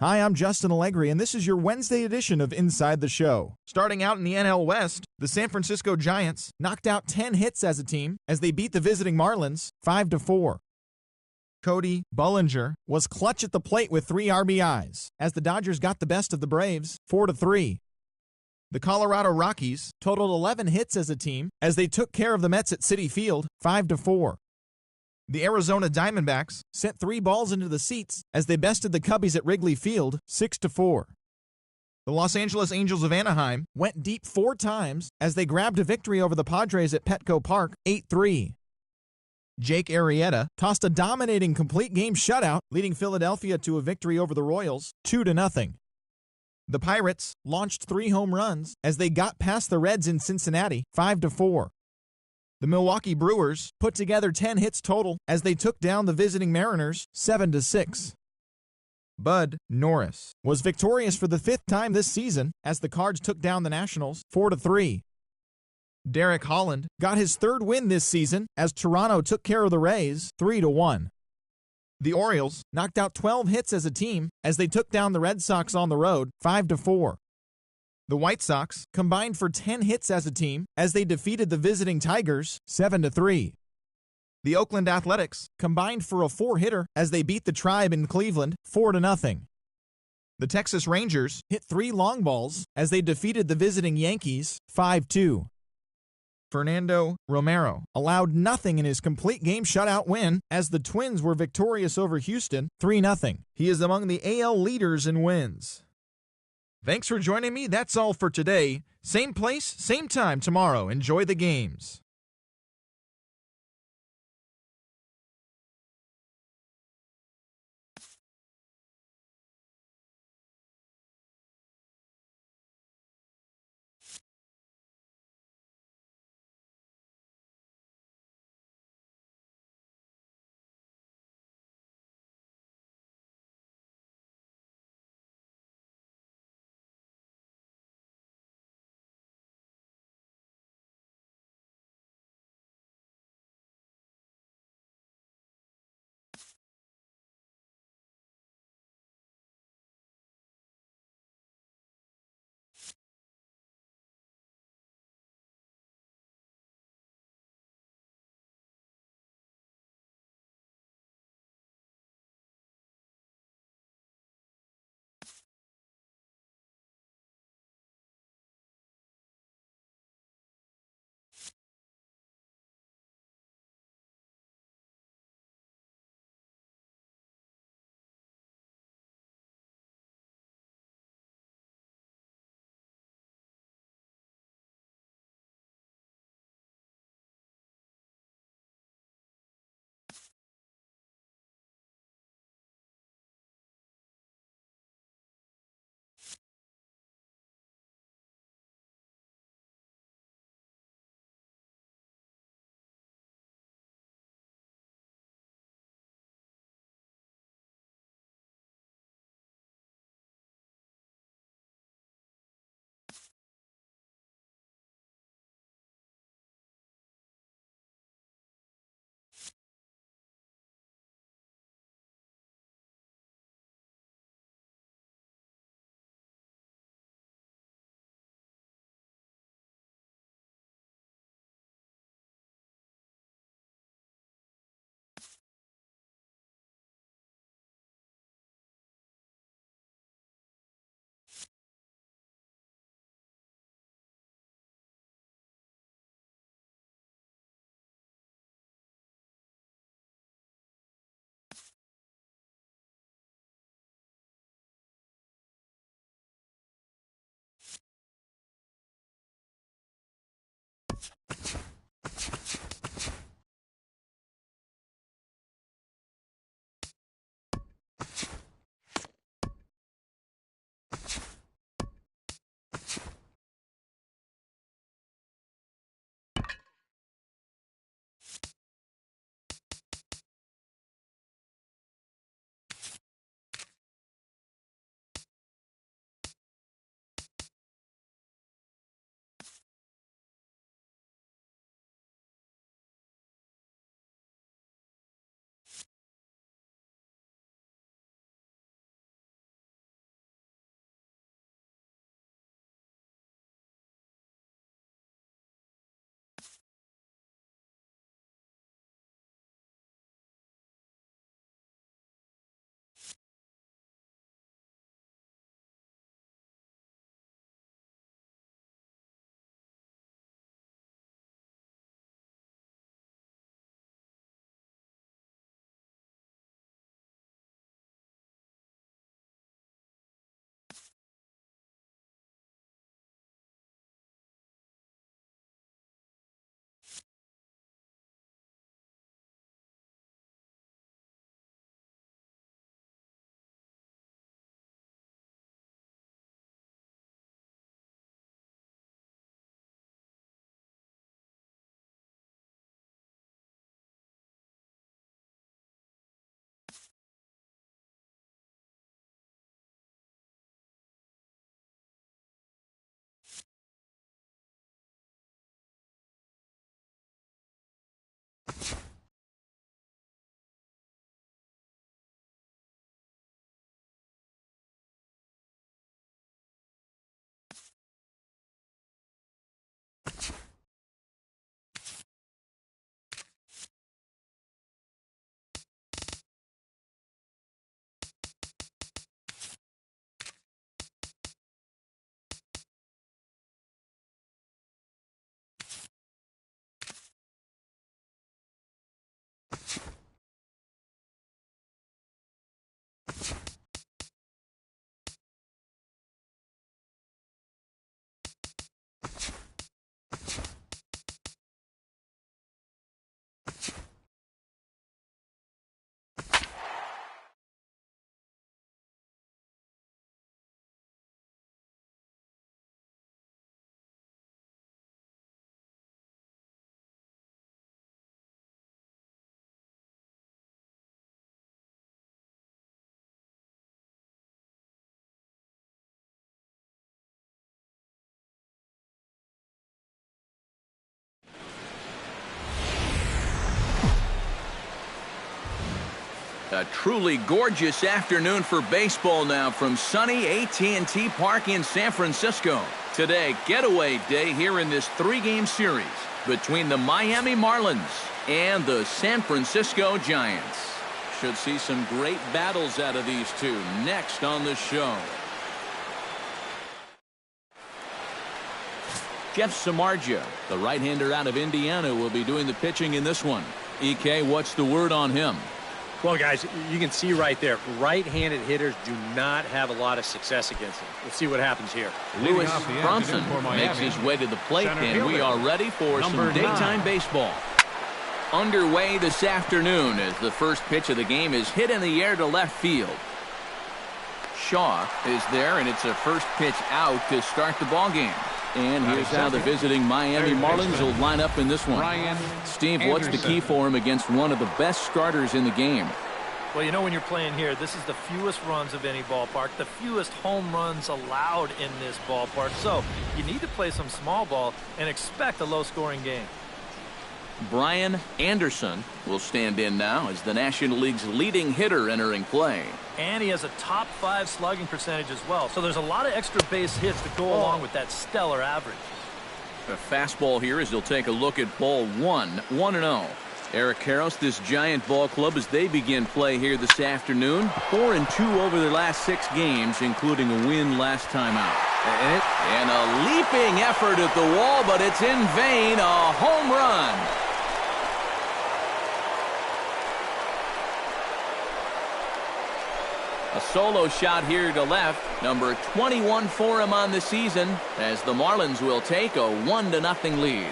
Hi, I'm Justin Allegri, and this is your Wednesday edition of Inside the Show. Starting out in the NL West, the San Francisco Giants knocked out 10 hits as a team as they beat the visiting Marlins 5-4. Cody Bellinger was clutch at the plate with 3 RBIs as the Dodgers got the best of the Braves 4-3. The Colorado Rockies totaled 11 hits as a team as they took care of the Mets at Citi Field 5-4. The Arizona Diamondbacks sent 3 balls into the seats as they bested the Cubbies at Wrigley Field 6-4. The Los Angeles Angels of Anaheim went deep 4 times as they grabbed a victory over the Padres at Petco Park 8-3. Jake Arrieta tossed a dominating complete game shutout, leading Philadelphia to a victory over the Royals 2-0. The Pirates launched 3 home runs as they got past the Reds in Cincinnati 5-4. The Milwaukee Brewers put together 10 hits total as they took down the visiting Mariners 7-6. Bud Norris was victorious for the 5th time this season as the Cards took down the Nationals 4-3. Derek Holland got his 3rd win this season as Toronto took care of the Rays 3-1. The Orioles knocked out 12 hits as a team as they took down the Red Sox on the road 5-4. The White Sox combined for 10 hits as a team as they defeated the visiting Tigers 7-3. The Oakland Athletics combined for a 4-hitter as they beat the Tribe in Cleveland 4-0. The Texas Rangers hit 3 long balls as they defeated the visiting Yankees 5-2. Fernando Romero allowed nothing in his complete game shutout win as the Twins were victorious over Houston 3-0. He is among the AL leaders in wins. Thanks for joining me. That's all for today. Same place, same time tomorrow. Enjoy the games. A truly gorgeous afternoon for baseball now from sunny AT&T Park in San Francisco. Today, getaway day here in this 3-game series between the Miami Marlins and the San Francisco Giants. Should see some great battles out of these two next on the show. Jeff Samardzija, the right-hander out of Indiana, will be doing the pitching in this one. EK, what's the word on him? Well, guys, you can see right there, right-handed hitters do not have a lot of success against him. We'll see what happens here. Lewis Bronson makes his way to the plate, and we are ready for some daytime baseball. Underway this afternoon as the first pitch of the game is hit in the air to left field. Shaw is there, and it's a first pitch out to start the ball game. And here's how the visiting Miami Marlins will line up in this one. Steve, what's the key for him against one of the best starters in the game? Well, you know, when you're playing here, this is the fewest runs of any ballpark, the fewest home runs allowed in this ballpark. So you need to play some small ball and expect a low-scoring game. Brian Anderson will stand in now as the National League's leading hitter entering play. And he has a top 5 slugging percentage as well. So there's a lot of extra base hits to go along with that stellar average. A fastball here as he'll take a look at ball 1, 1-0. Eric Karros, this Giant ball club, as they begin play here this afternoon. 4-2 over their last 6 games, including a win last time out. And a leaping effort at the wall, but it's in vain. A home run. A solo shot here to left, number 21 for him on the season, as the Marlins will take a 1-0 lead.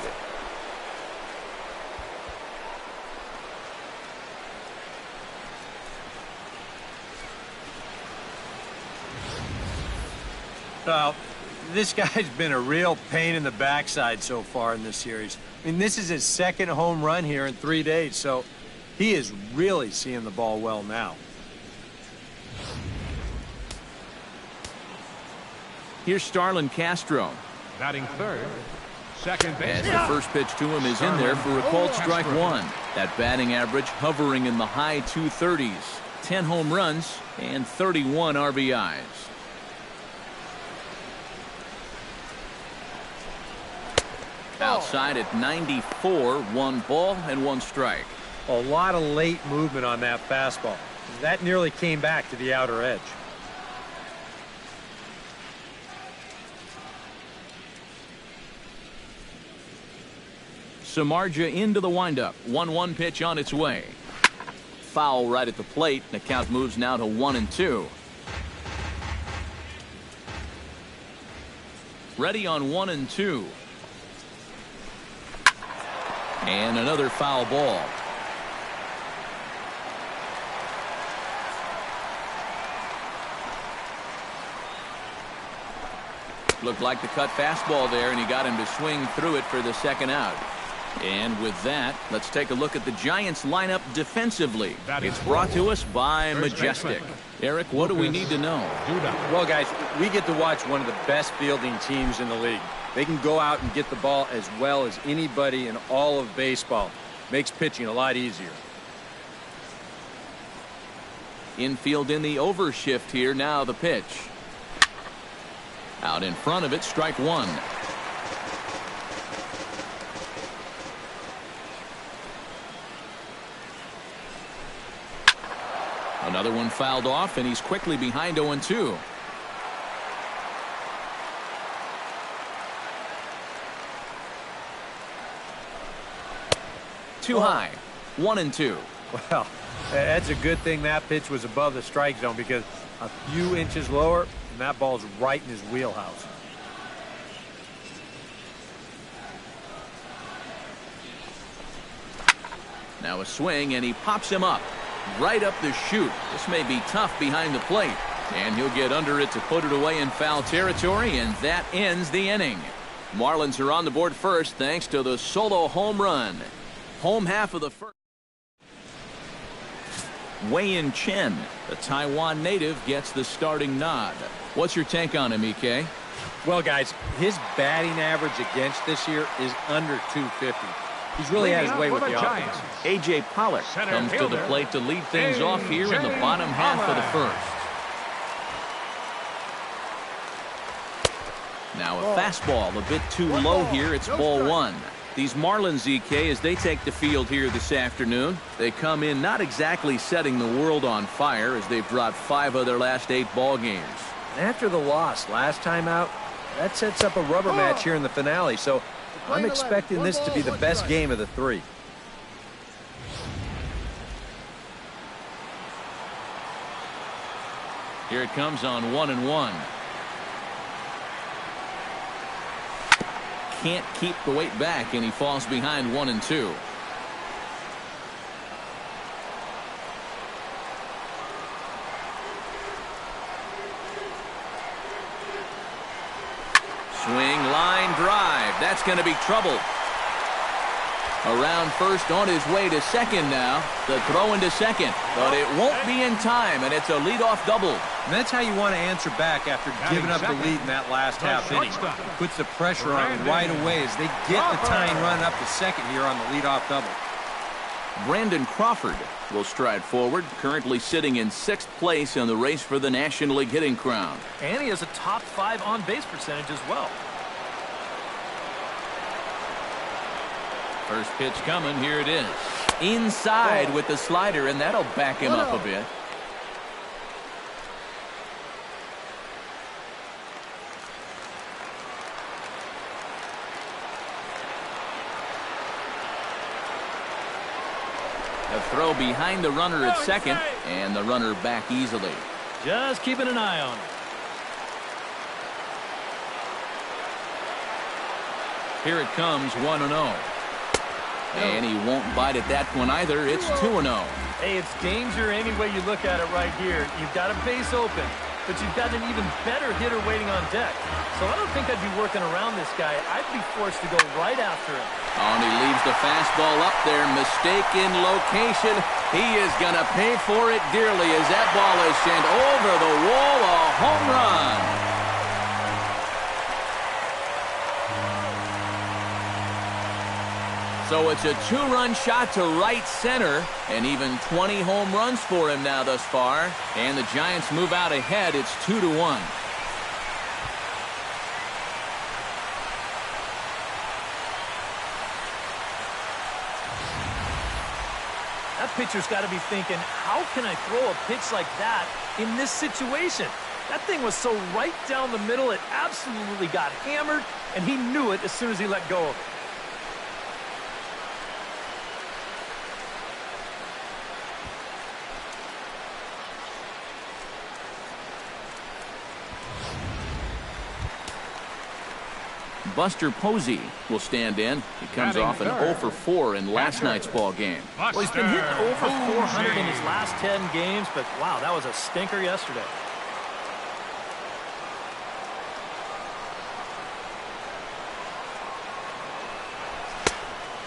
Well, this guy's been a real pain in the backside so far in this series. I mean, this is his 2nd home run here in 3 days, so he is really seeing the ball well now. Here's Starlin Castro. Batting third, second base. As the first pitch to him is in there for a called strike 1. That batting average hovering in the high 230s. 10 home runs and 31 RBIs. Outside at 94, 1 ball and 1 strike. A lot of late movement on that fastball. That nearly came back to the outer edge. Samardzija into the windup. 1-1 pitch on its way. Foul right at the plate. The count moves now to 1-2. Ready on 1-2. And another foul ball. Looked like the cut fastball there, and he got him to swing through it for the 2nd out. And with that, let's take a look at the Giants lineup defensively. It's brought to us by Majestic. Eric, what do we need to know? Well, guys, we get to watch one of the best fielding teams in the league. They can go out and get the ball as well as anybody in all of baseball. Makes pitching a lot easier. Infield in the overshift here. Now the pitch. Out in front of it, strike 1. Another one fouled off, and he's quickly behind 0-2. Too high. 1-2. Well, that's a good thing that pitch was above the strike zone, because a few inches lower, and that ball's right in his wheelhouse. Now a swing, and he pops him up. Right up the chute. This may be tough behind the plate. And he'll get under it to put it away in foul territory, and that ends the inning. Marlins are on the board first thanks to the solo home run. Home half of the first. Wei-Yin Chen, the Taiwan native, gets the starting nod. What's your take on him, EK? Well, guys, his batting average against this year is under 250. He's really had his way with the offense. A.J. Pollock comes to the plate to lead things off here in the bottom half of the first. Now a fastball a bit too low here. It's ball one. These Marlins, EK, as they take the field here this afternoon, they come in not exactly setting the world on fire as they've dropped 5 of their last 8 ball games. After the loss last time out, that sets up a rubber match here in the finale, so I'm expecting this to be the best game of the 3. Here it comes on 1-1. Can't keep the weight back, and he falls behind 1-2. Swing, line, drive. That's going to be trouble. Around first, on his way to second now. The throw into second, but it won't be in time, and it's a leadoff double. And that's how you want to answer back after giving up the lead in that last half inning. Puts the pressure on right away as they get the tying run up to second here on the leadoff double. Brandon Crawford will stride forward, currently sitting in 6th place in the race for the National League hitting crown. And he has a top 5 on-base percentage as well. First pitch coming. Here it is. Inside with the slider, and that'll back him up a bit. A throw behind the runner at second, and the runner back easily. Just keeping an eye on him. Here it comes, 1-0. And he won't bite at that one either. It's 2-0. Hey, it's danger any way you look at it right here. You've got a base open, but you've got an even better hitter waiting on deck. So I don't think I'd be working around this guy. I'd be forced to go right after him. Oh, and he leaves the fastball up there. Mistaken location. He is going to pay for it dearly as that ball is sent over the wall. A home run. So it's a 2-run shot to right center, and even 20 home runs for him now thus far. And the Giants move out ahead. It's 2-1. That pitcher's got to be thinking, how can I throw a pitch like that in this situation? That thing was so right down the middle, it absolutely got hammered, and he knew it as soon as he let go of it. Buster Posey will stand in. He comes off an 0 for 4 in last night's ball game. Well, he's been hitting over 400 in his last 10 games, but wow, that was a stinker yesterday.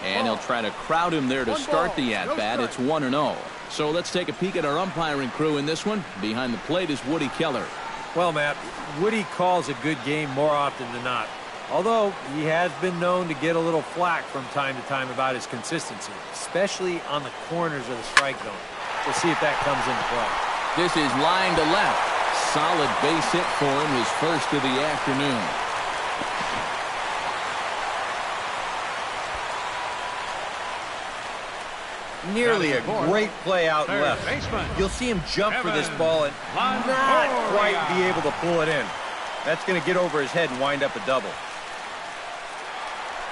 And he'll try to crowd him there to start the at-bat. It's 1-0. So let's take a peek at our umpiring crew in this one. Behind the plate is Woody Keller. Well, Matt, Woody calls a good game more often than not. Although he has been known to get a little flack from time to time about his consistency, especially on the corners of the strike zone. We'll see if that comes into play. This is line to left. Solid base hit for him, his first of the afternoon. Nearly a great play out left. You'll see him jump for this ball and not quite be able to pull it in. That's going to get over his head and wind up a double.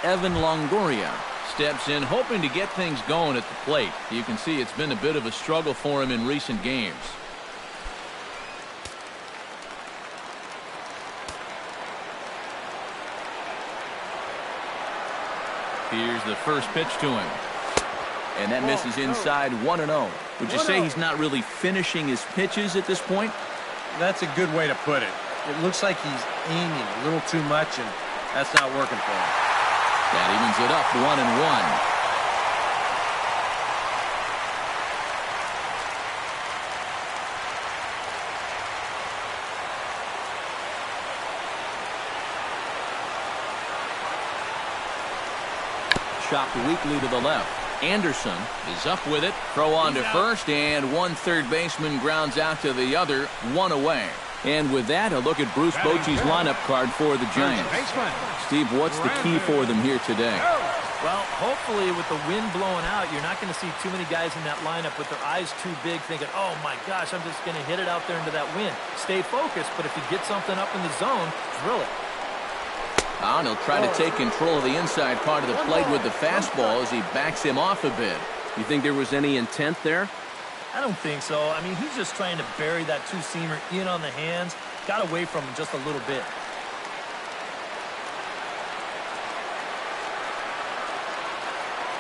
Evan Longoria steps in, hoping to get things going at the plate. You can see it's been a bit of a struggle for him in recent games. Here's the first pitch to him. And that misses inside 1-0. Would you say he's not really finishing his pitches at this point? That's a good way to put it. It looks like he's aiming a little too much, and that's not working for him. That evens it up, 1-1. chopped weakly to the left. Anderson is up with it. Throw on to first, and one third baseman grounds out to the other, one away. And with that, a look at Bruce Bochy's lineup card for the Giants. Steve, what's the key for them here today? Well, hopefully with the wind blowing out, you're not going to see too many guys in that lineup with their eyes too big thinking, oh my gosh, I'm just going to hit it out there into that wind. Stay focused, but if you get something up in the zone, drill it. And he'll try to take control of the inside part of the plate with the fastball as he backs him off a bit. You think there was any intent there? I don't think so. I mean, he's just trying to bury that two-seamer in on the hands. Got away from him just a little bit.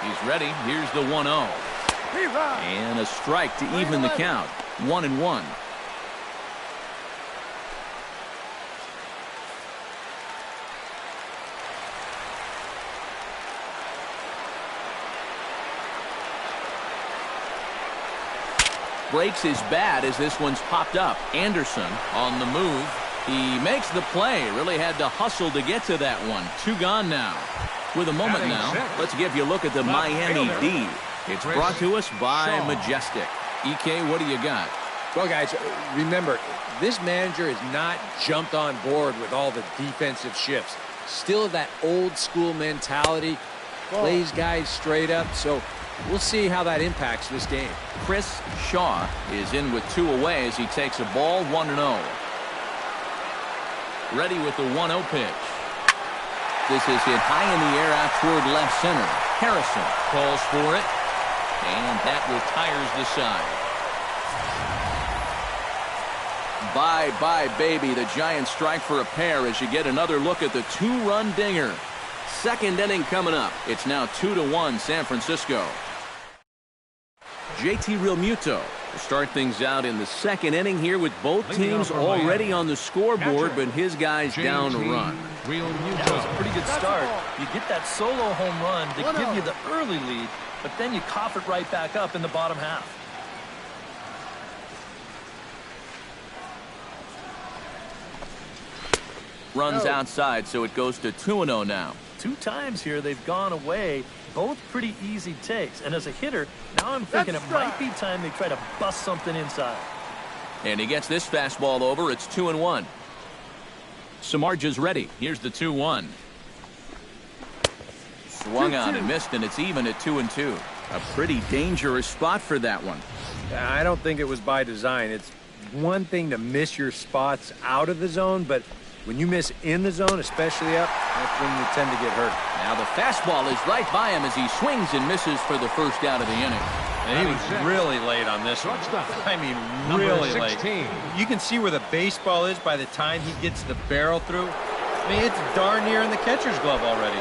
He's ready. Here's the 1-0. And a strike to even the count. 1-1. Breaks his bat as this one's popped up. Anderson on the move. He makes the play. Really had to hustle to get to that one. 2 gone now. With a moment now, let's give you a look at the Miami D. It's brought to us by Majestic. EK, what do you got? Well, guys, remember, this manager has not jumped on board with all the defensive shifts. Still that old school mentality. Plays guys straight up. So we'll see how that impacts this game. Chris Shaw is in with 2 away as he takes a ball 1-0. Ready with the 1-0 pitch. This is hit high in the air out toward left center. Harrison calls for it, and that retires the side. Bye-bye, baby. The Giants strike for a pair as you get another look at the 2-run dinger. Second inning coming up. It's now 2-1 San Francisco. JT Realmuto will start things out in the second inning here with both teams already on the scoreboard, but his guy's down a run. That was a pretty good start. You get that solo home run to give you the early lead, but then you cough it right back up in the bottom half. Runs outside, so it goes to 2-0 now. 2 times here they've gone away. Both pretty easy takes. And as a hitter, now I'm thinking it might be time they try to bust something inside. And he gets this fastball over. It's 2-1. Samardzija's ready. Here's the 2-1. Swung on and missed, and it's even at 2-2. A pretty dangerous spot for that one. I don't think it was by design. It's one thing to miss your spots out of the zone, but when you miss in the zone, especially up, that's when you tend to get hurt. Now the fastball is right by him as he swings and misses for the first out of the inning. And he was really late on this one. I mean, really late. You can see where the baseball is by the time he gets the barrel through. I mean, it's darn near in the catcher's glove already.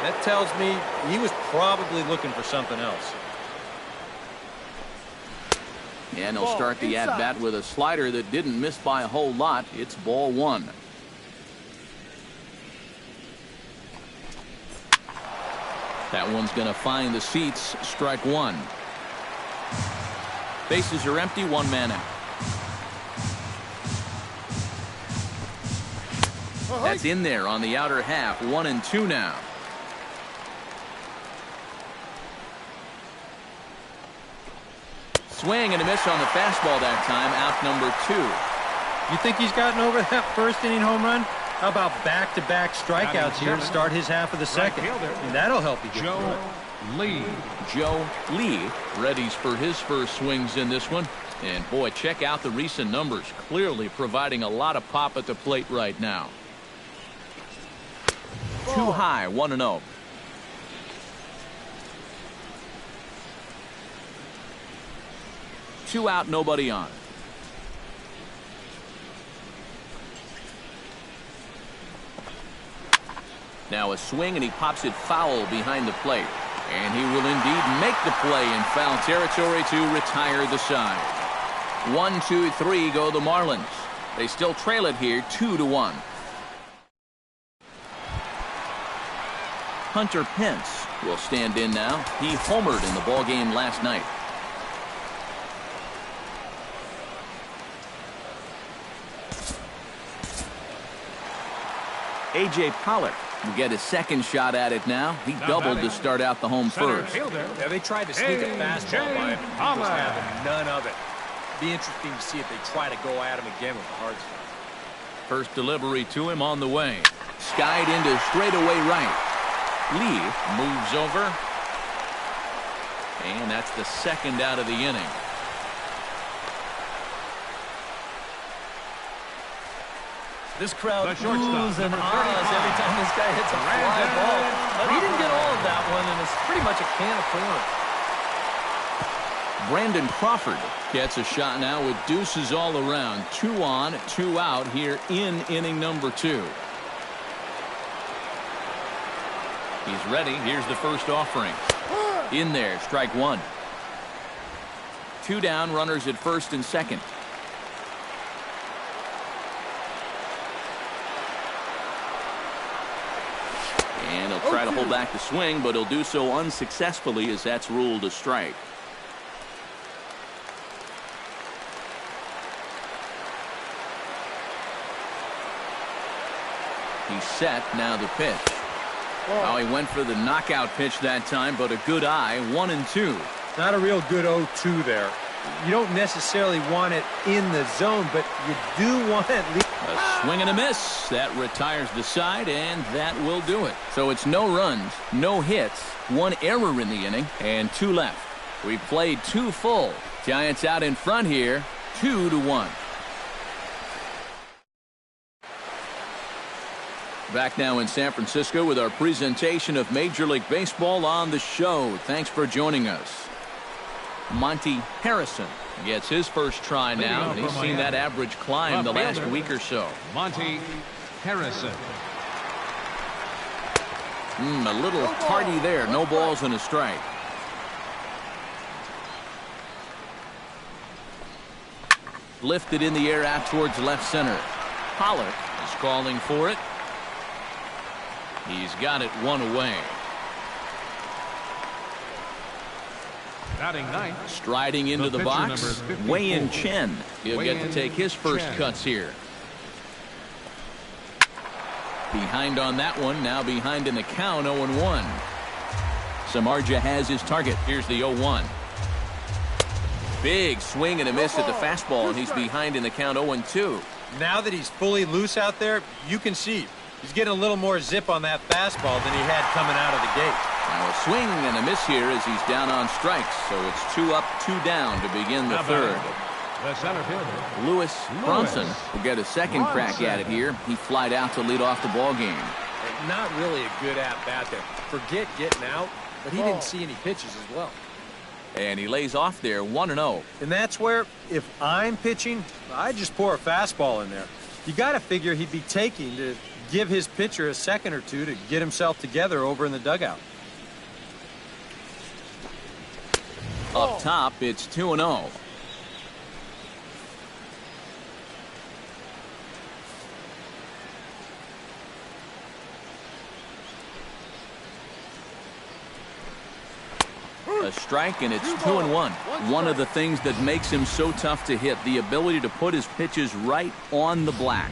That tells me he was probably looking for something else. And he'll start the at-bat with a slider that didn't miss by a whole lot. It's ball 1. That one's going to find the seats. Strike 1. Bases are empty. 1 man out. That's in there on the outer half. 1-2 now. Swing and a miss on the fastball that time. Out number 2. You think he's gotten over that first inning home run? How about back-to-back strikeouts here to start his half of the second? And that'll help you get through it. Joe Lee readies for his first swings in this one. And boy, check out the recent numbers. Clearly providing a lot of pop at the plate right now. Too high. 1-0. Two out, nobody on. Now a swing, and he pops it foul behind the plate. And he will indeed make the play in foul territory to retire the side. 1-2-3 go the Marlins. They still trail it here 2-1. Hunter Pence will stand in now. He homered in the ballgame last night. A.J. Pollock We get a second shot at it now. He doubled to start out the home first. Yeah, they tried to sneak a fastball by him. He was having none of it. Be interesting to see if they try to go at him again with the hard stuff. First delivery to him on the way. Skied into straightaway right. Lee moves over. And that's the second out of the inning. This crowd oohs and ahs every time this guy hits a fly ball. But he didn't get all of that one, and it's pretty much a can of corn. Brandon Crawford gets a shot now with deuces all around. 2 on, 2 out here in inning number 2. He's ready. Here's the first offering. In there, strike 1. 2 down, runners at first and second. And he'll try to hold back the swing, but he'll do so unsuccessfully as that's ruled a strike. He's set. Now the pitch. Oh, he went for the knockout pitch that time, but a good eye. 1-2. Not a real good 0-2 there. You don't necessarily want it in the zone, but you do want it. A swing and a miss. That retires the side, and that will do it. So it's no runs, no hits, 1 error in the inning, and 2 left. We played 2 full. Giants out in front here, 2-1. Back now in San Francisco with our presentation of Major League Baseball on the show. Thanks for joining us. Monty Harrison gets his first try now, and he's seen that average climb the last week or so. Monty Harrison. A little tardy there. No balls and a strike. Lifted in the air out towards left center. Pollock is calling for it. He's got it 1 away. Batting ninth. Striding into the box, Wei-Yin Chen. He'll get to take his first cuts here. Behind on that one, now behind in the count, 0-1. Samardzija has his target. Here's the 0-1. Big swing and a miss at the fastball, and he's behind in the count, 0-2. Now that he's fully loose out there, you can see he's getting a little more zip on that fastball than he had coming out of the gate. Now a swing and a miss here as he's down on strikes, so it's 2 up, 2 down to begin the third. The center fielder, Lewis Bronson will get a second crack at it here. He flied out to lead off the ball game. Not really a good at-bat there. Forget getting out, but he didn't see any pitches as well. And he lays off there, 1-0. And that's where, if I'm pitching, I just pour a fastball in there. You got to figure he'd be taking to give his pitcher a second or two to get himself together over in the dugout. Up top, it's 2-0. A strike, and it's 2-1. One of the things that makes him so tough to hit, the ability to put his pitches right on the black.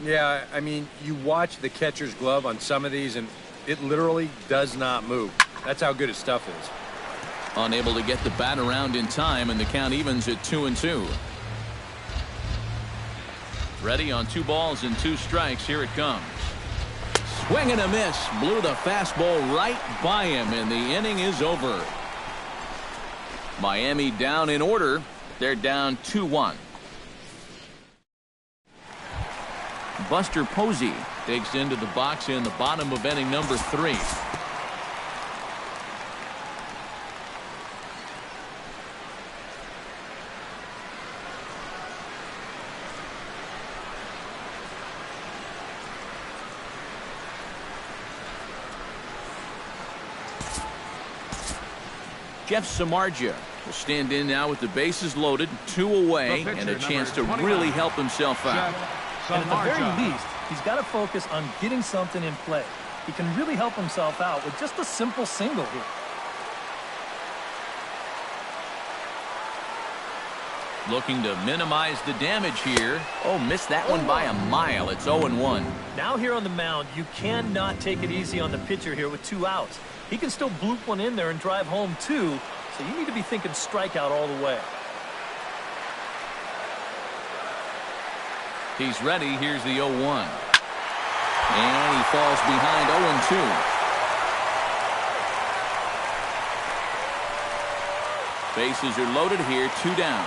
Yeah, I mean, you watch the catcher's glove on some of these, and it literally does not move. That's how good his stuff is. Unable to get the bat around in time, and the count evens at 2-2. Ready on 2 balls and 2 strikes. Here it comes. Swing and a miss. Blew the fastball right by him, and the inning is over. Miami down in order. They're down 2-1. Buster Posey digs into the box in the bottom of inning number 3. Jeff Samardzija will stand in now with the bases loaded, 2 away, and a chance to really help himself out. And at the very least, he's got to focus on getting something in play. He can really help himself out with just a simple single here. Looking to minimize the damage here. Oh, missed that one by a mile. It's 0-1. Now here on the mound, you cannot take it easy on the pitcher here with 2 outs. He can still bloop one in there and drive home too, so you need to be thinking strikeout all the way. He's ready. Here's the 0-1. And he falls behind 0-2. Bases are loaded here, 2 down.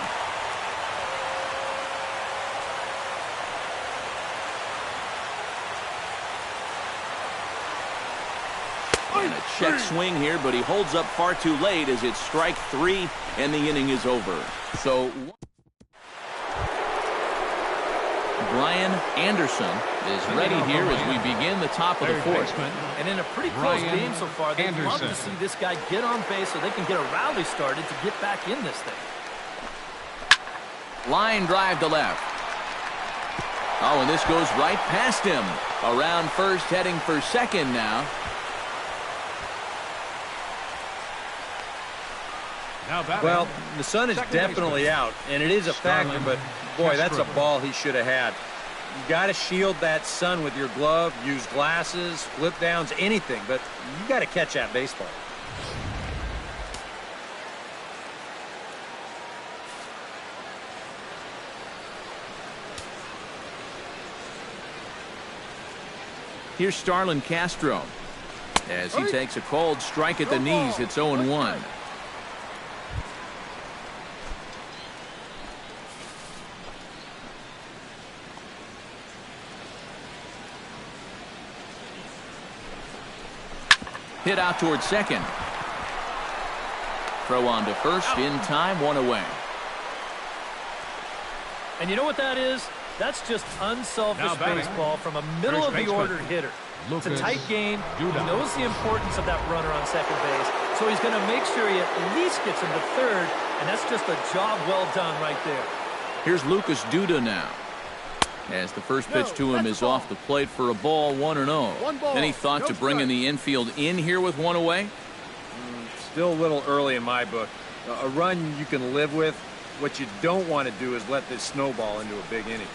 And a check swing here, but he holds up far too late as it's strike 3 and the inning is over. So Brian Anderson is ready here as we begin the top of the 4th. And in a pretty close game so far, they'd love to see this guy get on base so they can get a rally started to get back in this thing. Line drive to left. Oh, and this goes right past him. Around first, heading for second now. Well, the sun is definitely out, and it is a factor, but boy, that's a ball he should have had. You got to shield that sun with your glove, use glasses, flip downs, anything, but you got to catch that baseball. Here's Starlin Castro as he takes a cold strike at the knees. It's 0-1. Hit out towards second. Throw on to first in time, 1 away. And you know what that is? That's just unselfish baseball from a middle-of-the-order hitter. It's a tight game. He knows the importance of that runner on second base, so he's going to make sure he at least gets him to third, and that's just a job well done right there. Here's Lucas Duda now, as the first pitch to him is off the plate for a ball, 1-0. Any thought to bringing the infield in here with 1 away? Still a little early in my book. A run you can live with. What you don't want to do is let this snowball into a big inning.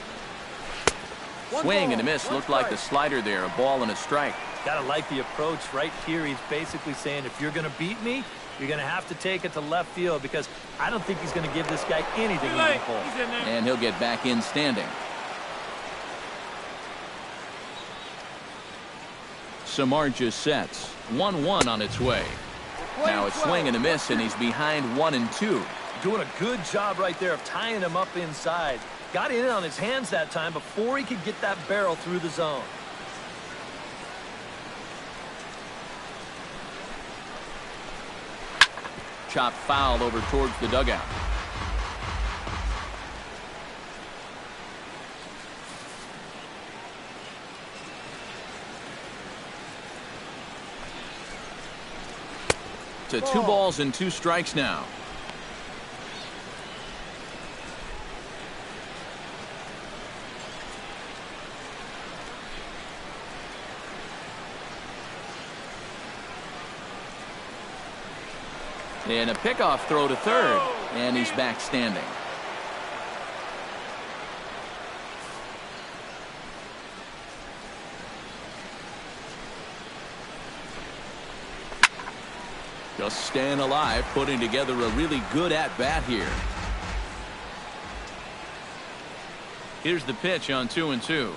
Swing and a miss. Looked like the slider there. A ball and a strike. Gotta like the approach right here. He's basically saying, if you're going to beat me, you're going to have to take it to left field, because I don't think he's going to give this guy anything he can pull. And he'll get back in standing. Samardzija sets. 1-1 on its way. Now a swing and a miss, and he's behind 1-2. Doing a good job right there of tying him up inside. Got in on his hands that time before he could get that barrel through the zone. Chop foul over towards the dugout. To 2 balls and 2 strikes now. And a pickoff throw to third, and he's back standing. Just staying alive, putting together a really good at-bat here. Here's the pitch on 2-2.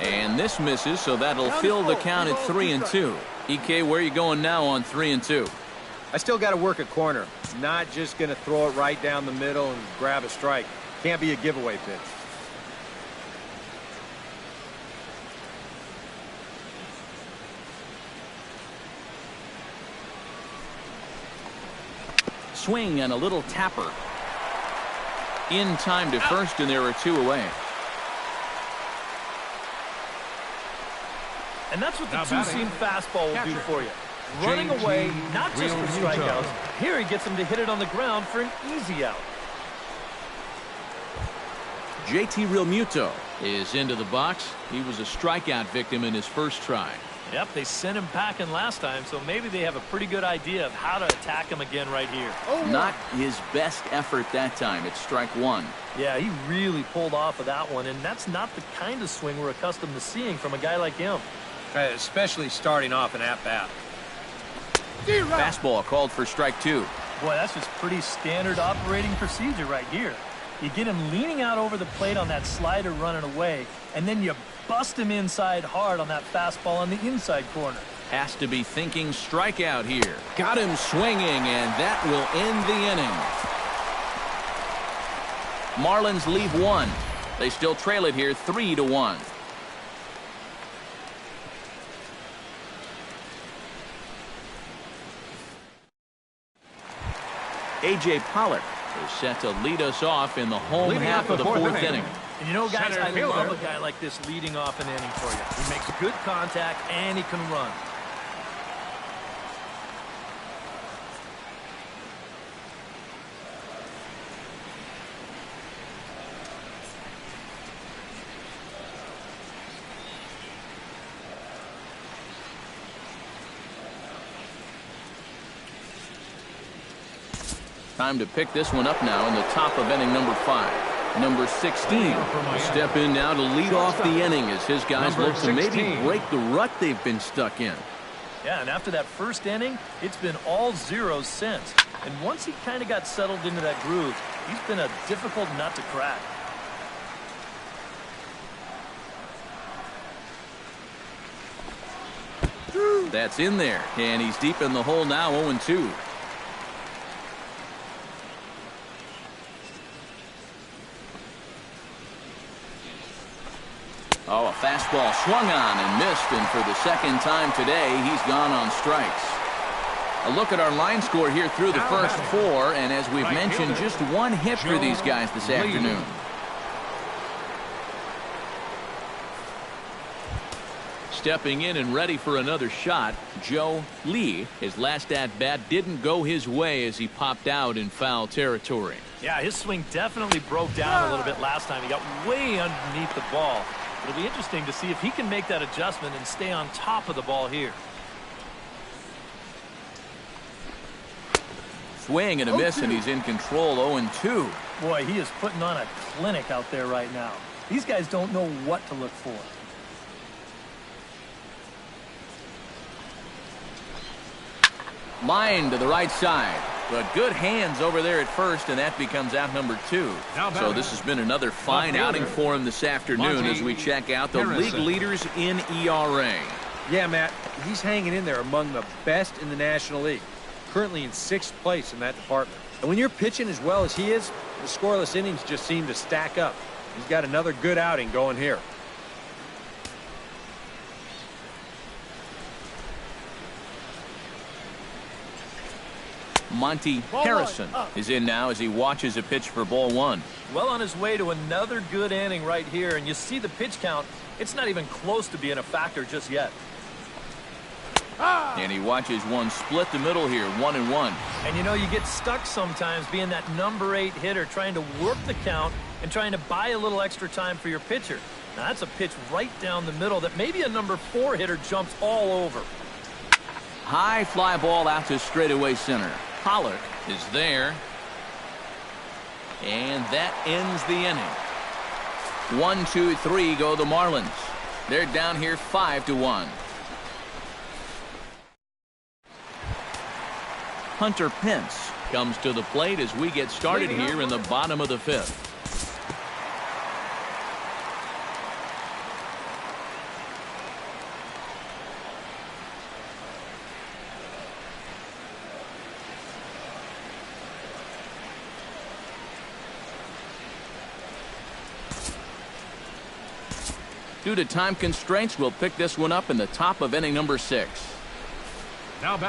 And this misses, so that'll fill the count at 3-2. EK, where are you going now on 3-2? I still got to work a corner. Not just going to throw it right down the middle and grab a strike. Can't be a giveaway pitch. Swing and a little tapper. In time to first, and there are 2 away. And that's what the two-seam fastball will do for you. Running away, not just for strikeouts. Here he gets him to hit it on the ground for an easy out. JT Realmuto is into the box. He was a strikeout victim in his first try. Yep, they sent him packing last time, so maybe they have a pretty good idea of how to attack him again right here. Not his best effort that time. It's strike one. Yeah, he really pulled off of that one, and that's not the kind of swing we're accustomed to seeing from a guy like him. Especially starting off an at-bat. Fastball called for strike two. Boy, that's just pretty standard operating procedure right here. You get him leaning out over the plate on that slider running away, and then you bust him inside hard on that fastball on the inside corner. Has to be thinking strikeout here. Got him swinging, and that will end the inning. Marlins leave one. They still trail it here 3-1. A.J. Pollock is set to lead us off in the home half of the fourth inning. And you know, guys, Center I fielder. love a guy like this leading off an inning for you. He makes good contact, and he can run. Time to pick this one up now in the top of inning number 5. Number 16 will step in now to lead off the inning as his guys look to maybe break the rut they've been stuck in. Yeah, and after that first inning, it's been all zeros since. And once he kind of got settled into that groove, he's been a difficult nut to crack. That's in there, and he's deep in the hole now, 0-2. Oh, a fastball swung on and missed, and for the second time today, he's gone on strikes. A look at our line score here through the first 4, and as we've mentioned, just one hit for these guys this afternoon. Stepping in and ready for another shot, Joe Lee. His last at-bat didn't go his way as he popped out in foul territory. Yeah, his swing definitely broke down a little bit last time. He got way underneath the ball. It'll be interesting to see if he can make that adjustment and stay on top of the ball here. Swing and a miss, and he's in control, 0-2. Boy, he is putting on a clinic out there right now. These guys don't know what to look for. Line to the right side, but good hands over there at first, and that becomes out number 2. So this has been another fine outing for him this afternoon as we check out the league leaders in ERA. Yeah, Matt, he's hanging in there among the best in the National League. Currently in 6th place in that department. And when you're pitching as well as he is, the scoreless innings just seem to stack up. He's got another good outing going here. Monty Harrison is in now as he watches a pitch for ball 1. Well on his way to another good inning right here, and you see the pitch count. It's not even close to being a factor just yet. And he watches one split the middle here, 1-1. And you know, you get stuck sometimes being that number 8 hitter, trying to work the count and trying to buy a little extra time for your pitcher. Now that's a pitch right down the middle that maybe a number 4 hitter jumps all over. High fly ball out to straightaway center. Pollock is there. And that ends the inning. 1, 2, 3 go the Marlins. They're down here 5-1. Hunter Pence comes to the plate as we get started here in the bottom of the 5th. Due to time constraints, we'll pick this one up in the top of inning number 6.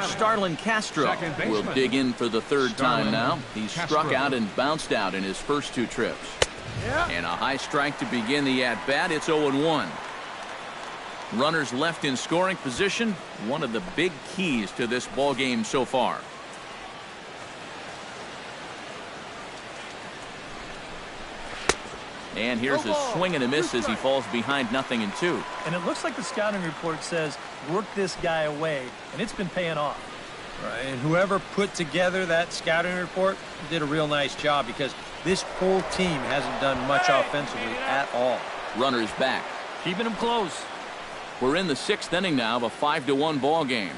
Starlin Castro will dig in for the 3rd time now. He struck out and bounced out in his first 2 trips. And a high strike to begin the at-bat. It's 0-1. Runners left in scoring position, one of the big keys to this ball game so far. And here's a swing and a miss as he falls behind 0-2. And it looks like the scouting report says, work this guy away, and it's been paying off. Right, and whoever put together that scouting report did a real nice job because this whole team hasn't done much offensively at all. Runners back. Keeping him close. We're in the 6th inning now of a 5-1 ball game.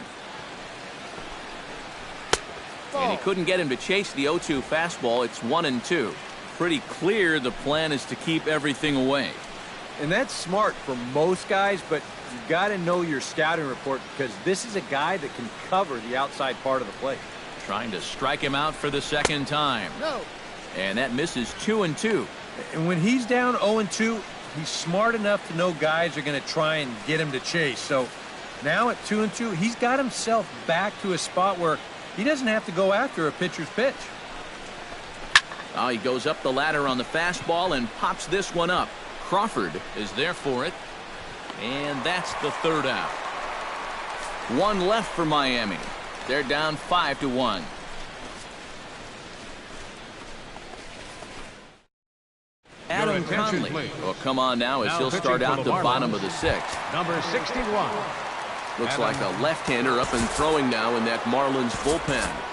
And he couldn't get him to chase the 0-2 fastball. It's 1-2. Pretty clear the plan is to keep everything away. And that's smart for most guys, but you've got to know your scouting report because this is a guy that can cover the outside part of the plate. Trying to strike him out for the 2nd time. No. And that misses 2-2. And when he's down 0-2, he's smart enough to know guys are going to try and get him to chase. So now at 2-2, he's got himself back to a spot where he doesn't have to go after a pitcher's pitch. Oh, he goes up the ladder on the fastball and pops this one up. Crawford is there for it. And that's the 3rd out. 1 left for Miami. They're down 5-1. Adam Conley will come on now as he'll start out the bottom of the 6th. Number 61. Looks like a left-hander up and throwing now in that Marlins bullpen.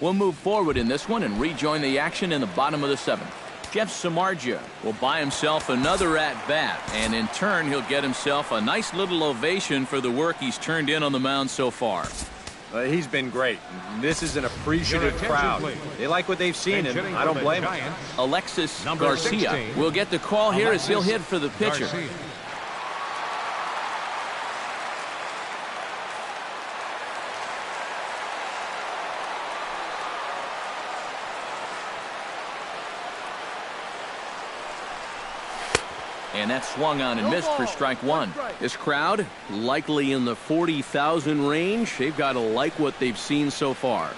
We'll move forward in this one and rejoin the action in the bottom of the 7th. Jeff Samardzija will buy himself another at-bat, and in turn he'll get himself a nice little ovation for the work he's turned in on the mound so far. He's been great. This is an appreciative crowd. They like what they've seen, and I don't blame them. Alexis Garcia will get the call here as he'll hit for the pitcher. And that swung on and missed for strike 1. This crowd likely in the 40,000 range. They've got to like what they've seen so far.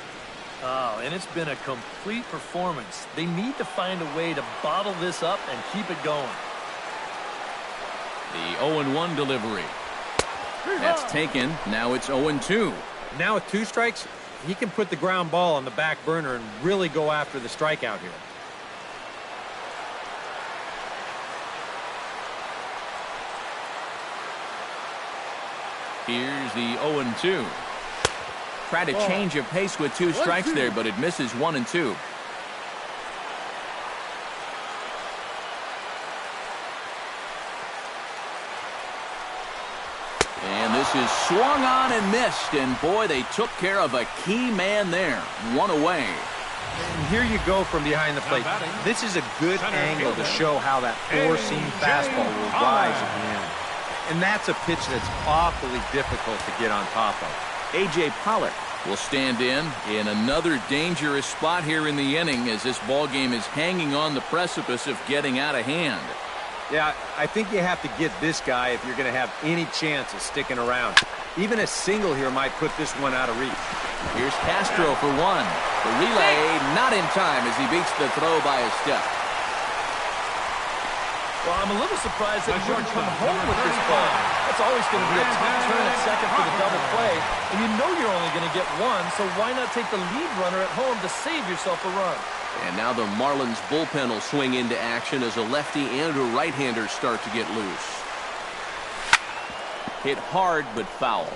Oh, and it's been a complete performance. They need to find a way to bottle this up and keep it going. The 0-1 delivery. That's taken. Now it's 0-2. Now with 2 strikes, he can put the ground ball on the back burner and really go after the strikeout here. Here's the 0-2. Tried to change of pace with 2 strikes there, but it misses 1-2. And this is swung on and missed, and boy, they took care of a key man there. 1 away. And here you go from behind the plate. This is a good angle to show how that 4-seam fastball will rise at the end. And that's a pitch that's awfully difficult to get on top of. A.J. Pollock will stand in another dangerous spot here in the inning as this ball game is hanging on the precipice of getting out of hand. Yeah, I think you have to get this guy if you're going to have any chance of sticking around. Even a single here might put this one out of reach. Here's Castro for 1. The relay not in time as he beats the throw by a step. Well, I'm a little surprised that he wouldn't come home with this ball. That's always going to be a tough turn at second for the double play. And you know you're only going to get 1, so why not take the lead runner at home to save yourself a run? And now the Marlins bullpen will swing into action as a lefty and a right-hander start to get loose. Hit hard but foul.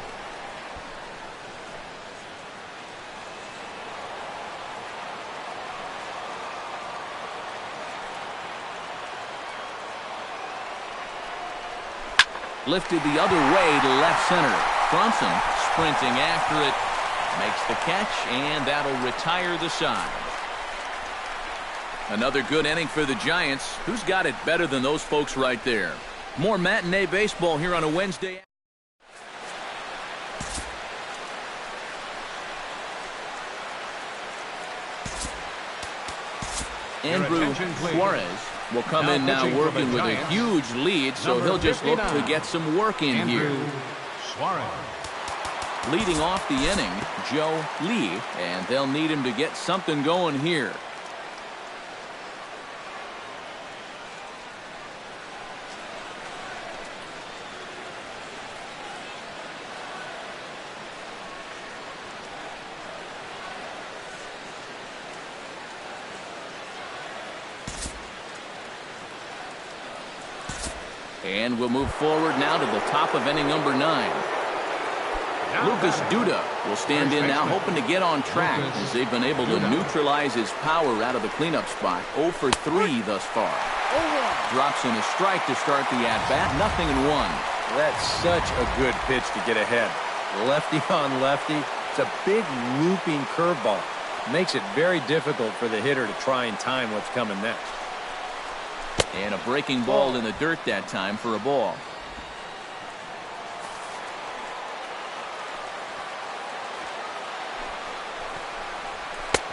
Lifted the other way to left center. Brunson sprinting after it. Makes the catch, and that'll retire the side. Another good inning for the Giants. Who's got it better than those folks right there? More matinee baseball here on a Wednesday. Andrew Suarez will come in now working with a huge lead, so he'll just look to get some work in here. Suarez. Leading off the inning, Joe Lee, and they'll need him to get something going here. And we'll move forward now to the top of inning number 9. Lucas Duda will stand in now, hoping to get on track as they've been able to neutralize his power out of the cleanup spot. 0 for 3 thus far. Drops in a strike to start the at-bat. 0-1. That's such a good pitch to get ahead. Lefty on lefty. It's a big looping curveball. Makes it very difficult for the hitter to try and time what's coming next. And a breaking ball in the dirt that time for a ball.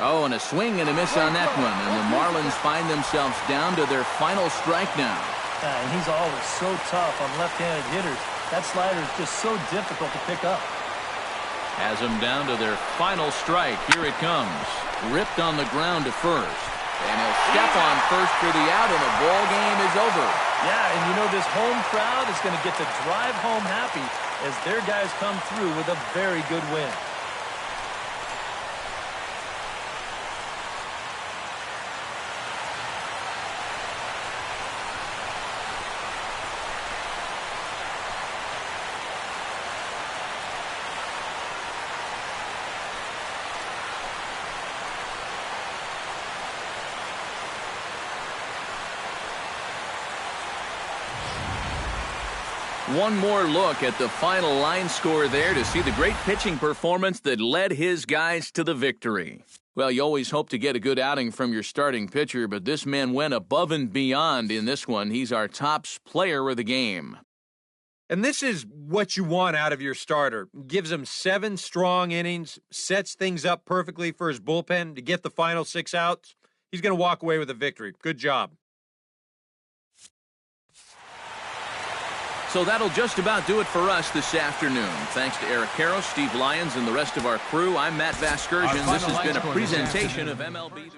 Oh, and a swing and a miss on that one. And the Marlins find themselves down to their final strike now. Yeah, and he's always so tough on left-handed hitters. That slider is just so difficult to pick up. Has them down to their final strike. Here it comes. Ripped on the ground to first. And he'll step on first for the out, and the ball game is over. Yeah, and you know this home crowd is going to get to drive home happy as their guys come through with a very good win. One more look at the final line score there to see the great pitching performance that led his guys to the victory. Well, you always hope to get a good outing from your starting pitcher, but this man went above and beyond in this one. He's our top player of the game. And this is what you want out of your starter. Gives him 7 strong innings, sets things up perfectly for his bullpen to get the final 6 outs. He's going to walk away with a victory. Good job. So that'll just about do it for us this afternoon. Thanks to Eric Karros, Steve Lyons, and the rest of our crew. I'm Matt Vasgersian. This has been a presentation of MLB.